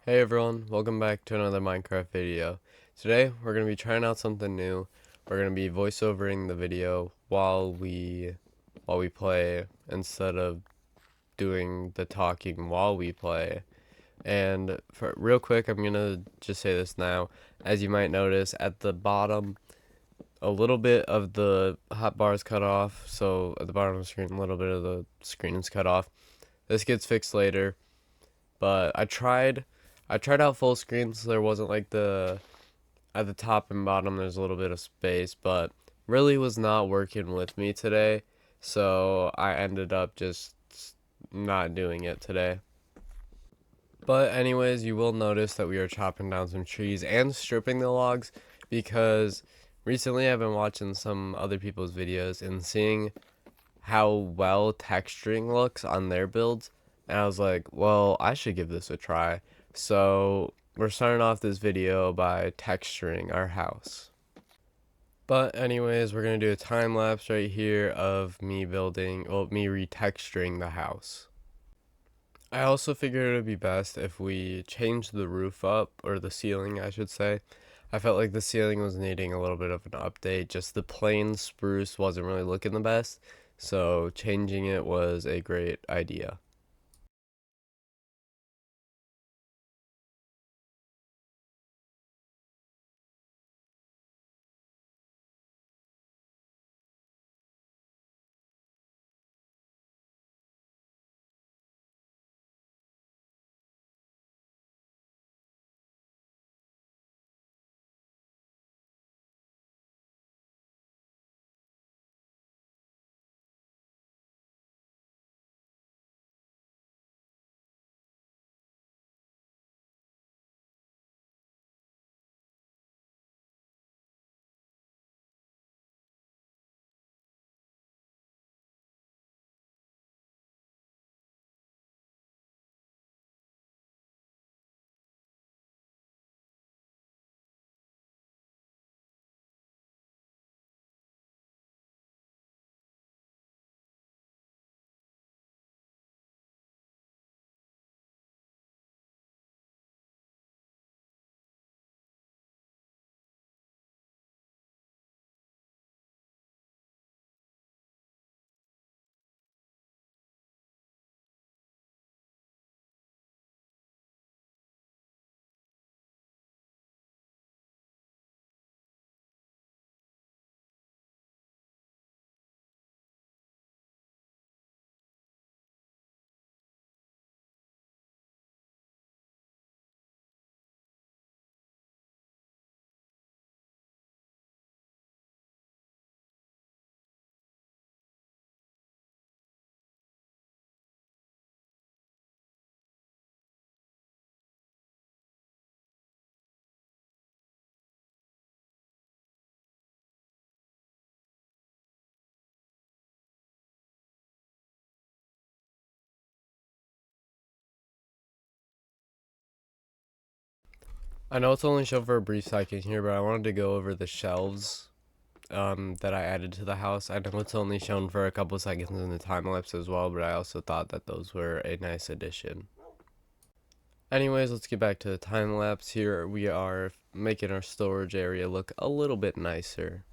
Hey everyone, welcome back to another Minecraft video. Today we're going to be trying out something new. We're going to be voiceovering the video while we play instead of doing the talking while we play. And for real quick, I'm going to just say this now. As you might notice at the bottom, a little bit of the hotbar is cut off. So at the bottom of the screen, a little bit of the screen is cut off. This gets fixed later. But I tried out full screen, so there wasn't like the at the top and bottom there's a little bit of space, but really was not working with me today, so I ended up just not doing it today. But anyways, you will notice that we are chopping down some trees and stripping the logs because recently I've been watching some other people's videos and seeing how well texturing looks on their builds, and I was like, well, I should give this a try. So we're starting off this video by texturing our house. But anyways, we're gonna do a time lapse right here of me retexturing the house. I also figured it would be best if we changed the roof up, or the ceiling I should say. I felt like the ceiling was needing a little bit of an update, just the plain spruce wasn't really looking the best, so changing it was a great idea. I know it's only shown for a brief second here, but I wanted to go over the shelves that I added to the house. I know it's only shown for a couple seconds in the time lapse as well, but I also thought that those were a nice addition. Anyways, let's get back to the time lapse. Here we are making our storage area look a little bit nicer.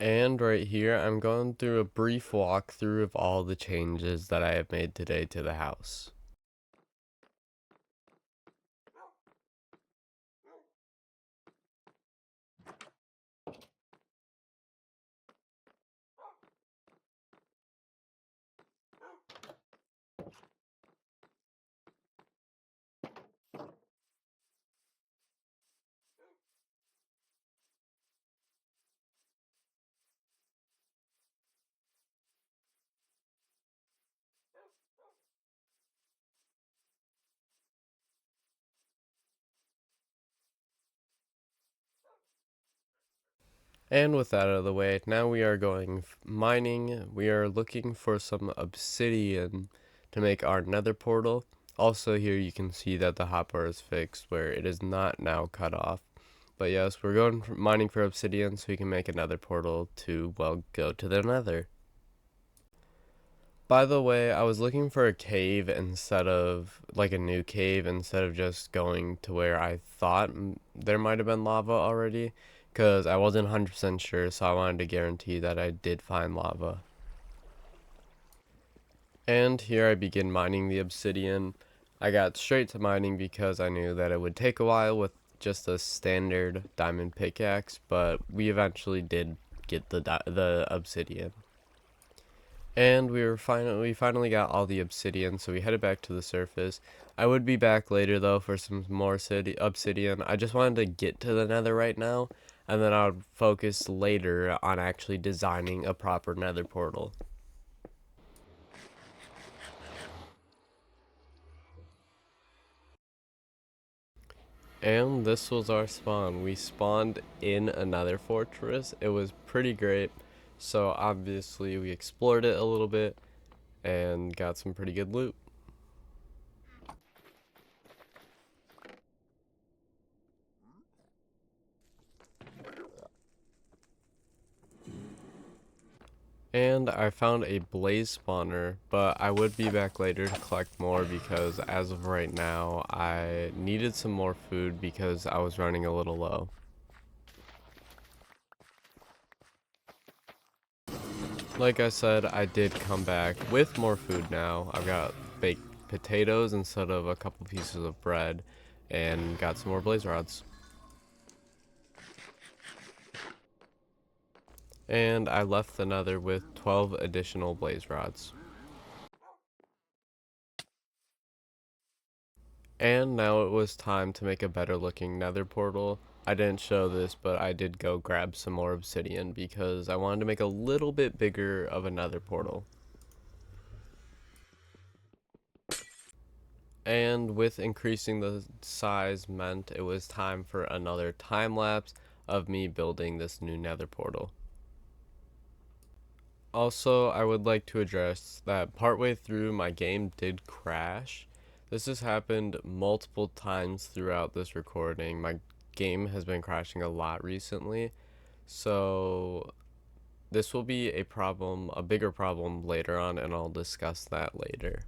And right here, I'm going through a brief walkthrough of all the changes that I have made today to the house. And with that out of the way, now we are going mining. We are looking for some obsidian to make our nether portal. Also here you can see that the hotbar is fixed where it is not now cut off. But yes, we're going mining for obsidian so we can make another portal to, well, go to the nether. By the way, I was looking for a cave instead of, like a new cave, instead of just going to where I thought there might have been lava already, because I wasn't 100% sure, so I wanted to guarantee that I did find lava. And here I begin mining the obsidian. I got straight to mining because I knew that it would take a while with just a standard diamond pickaxe, but we eventually did get the obsidian. And we finally got all the obsidian, so we headed back to the surface. I would be back later though for some more obsidian. I just wanted to get to the nether right now, and then I would focus later on actually designing a proper nether portal. And this was our spawn. We spawned in another fortress. It was pretty great. So obviously we explored it a little bit and got some pretty good loot. And I found a blaze spawner, but I would be back later to collect more because as of right now, I needed some more food because I was running a little low. Like I said, I did come back with more food now. I've got baked potatoes instead of a couple pieces of bread and got some more blaze rods. And I left the nether with 12 additional blaze rods. And now it was time to make a better looking nether portal. I didn't show this, but I did go grab some more obsidian because I wanted to make a little bit bigger of a nether portal. And with increasing the size meant it was time for another time lapse of me building this new nether portal. Also, I would like to address that partway through my game did crash. This has happened multiple times throughout this recording. My game has been crashing a lot recently, so this will be a problem, a bigger problem later on, and I'll discuss that later.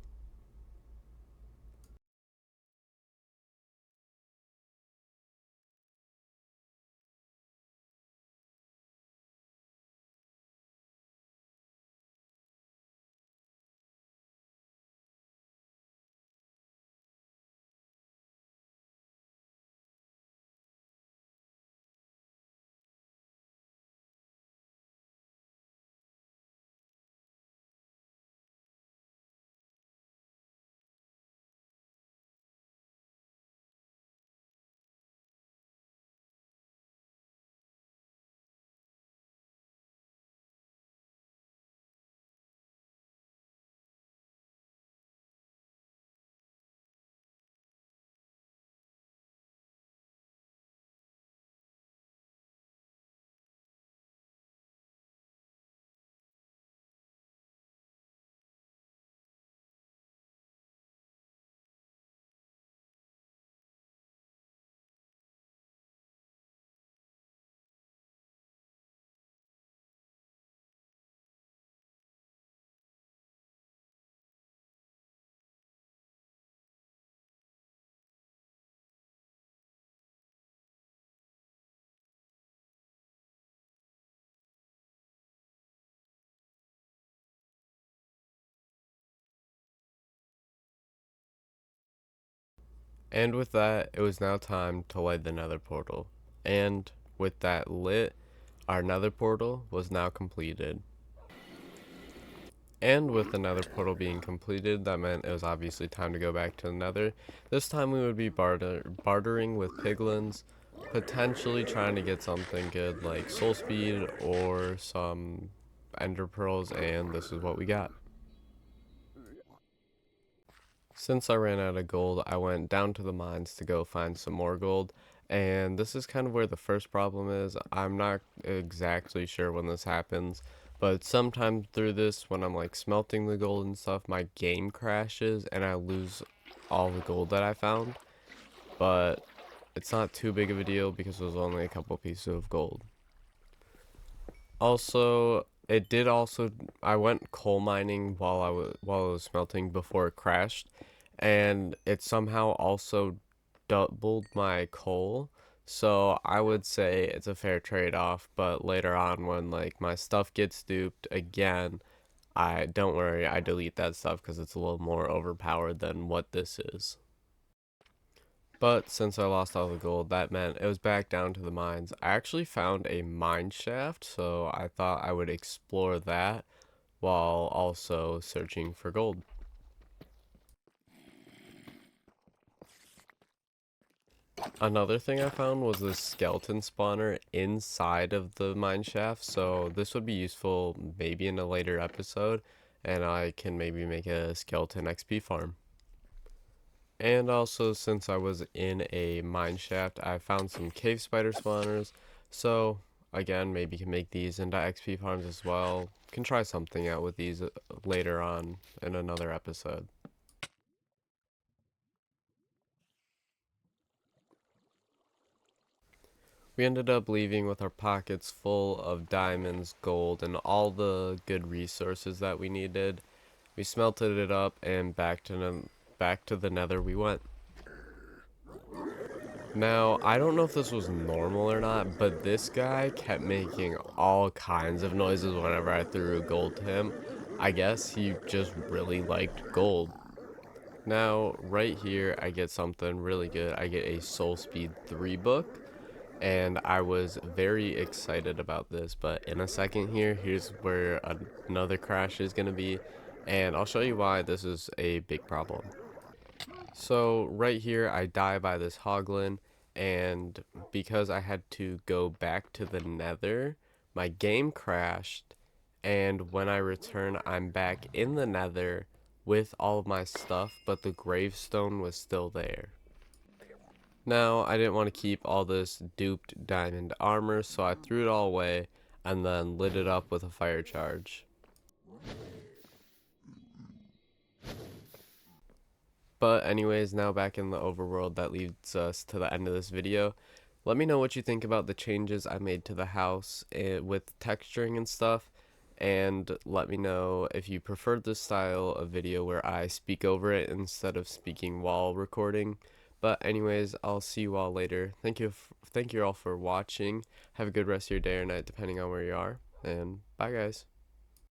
And with that, it was now time to light the nether portal. And with that lit, our nether portal was now completed. And with the nether portal being completed, that meant it was obviously time to go back to the nether. This time we would be bartering with piglins, potentially trying to get something good like soul speed or some ender pearls, and this is what we got. Since I ran out of gold, I went down to the mines to go find some more gold. And this is kind of where the first problem is. I'm not exactly sure when this happens, but sometime through this, when I'm like smelting the gold and stuff, my game crashes and I lose all the gold that I found. But it's not too big of a deal because it was only a couple pieces of gold. Also, it did also I went coal mining while it was smelting before it crashed, and it somehow also doubled my coal. So I would say it's a fair trade-off, but later on when like my stuff gets duped again, I don't worry, I delete that stuff because it's a little more overpowered than what this is. But since I lost all the gold, that meant it was back down to the mines. I actually found a mine shaft, so I thought I would explore that while also searching for gold. Another thing I found was this skeleton spawner inside of the mine shaft, so this would be useful maybe in a later episode, and I can maybe make a skeleton XP farm. And also, since I was in a mine shaft, I found some cave spider spawners. So, again, maybe can make these into XP farms as well. Can try something out with these later on in another episode. We ended up leaving with our pockets full of diamonds, gold, and all the good resources that we needed. We smelted it up, and back to the Nether we went. Now, I don't know if this was normal or not, but this guy kept making all kinds of noises whenever I threw gold to him. I guess he just really liked gold. Now, right here, I get something really good. I get a Soul Speed 3 book, and I was very excited about this, but in a second here, here's where another crash is going to be, and I'll show you why this is a big problem. So right here I die by this hoglin, and because I had to go back to the nether, my game crashed, and when I return I'm back in the nether with all of my stuff, but the gravestone was still there. Now I didn't want to keep all this duped diamond armor, so I threw it all away and then lit it up with a fire charge. But anyways, now back in the overworld, that leads us to the end of this video. Let me know what you think about the changes I made to the house with texturing and stuff. And let me know if you preferred this style of video where I speak over it instead of speaking while recording. But anyways, I'll see you all later. Thank you all for watching. Have a good rest of your day or night depending on where you are. And bye guys.